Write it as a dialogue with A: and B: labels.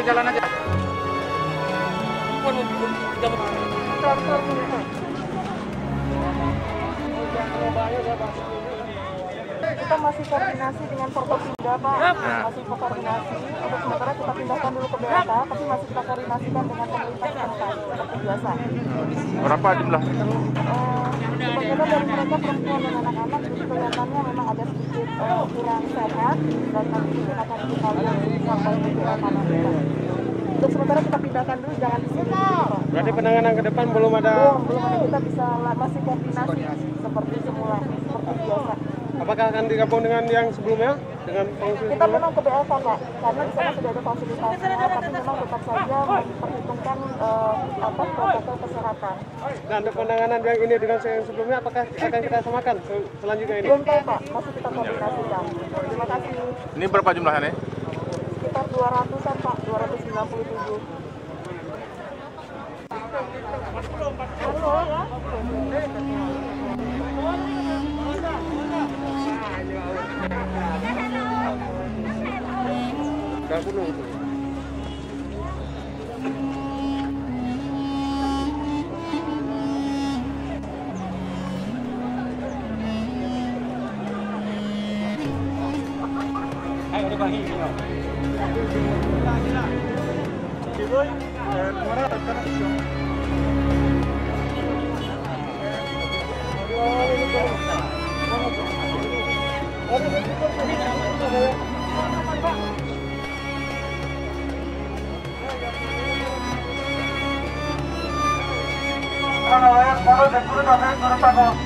A: jalan aja.
B: Kita masih koordinasi dengan Forkopimda, Pak. Masih koordinasi. Untuk sementara kita pindahkan dulu ke BLK, tapi masih kita koordinasikan dengan pemerintah setempat seperti biasa.
A: Berapa jumlah?
B: Kebanyakan dari mereka perempuan dan anak-anak, jadi kelihatannya memang agak sedikit kurang sehat, dan nanti mungkin akan kita lihat sampai ke BLK nanti. Untuk sementara kita pindahkan dulu, jangan di sini.
C: Berarti penanganan ke depan belum ada?
B: Belum ada. Kita bisa masih koordinasi seperti semula, seperti biasa.
C: Apakah akan digabung dengan yang sebelumnya? Dengan pengungsi
B: Kita memang ke BLK, Pak, karena di sana sudah ada fasilitasnya, tapi memang tetap saja memperhitungkan protokol kesehatan.
C: Dan untuk penanganan yang ini dengan yang sebelumnya, apakah akan kita samakan selanjutnya ini?
B: Belum tahu, Pak, masih kita koordinasikan. Terima kasih.
A: Ini berapa jumlahnya?
B: Sekitar 200-an, Pak, 297.
C: Udah penuh. Ayo dibagi ini.
D: Kalau yang baru 10 tahun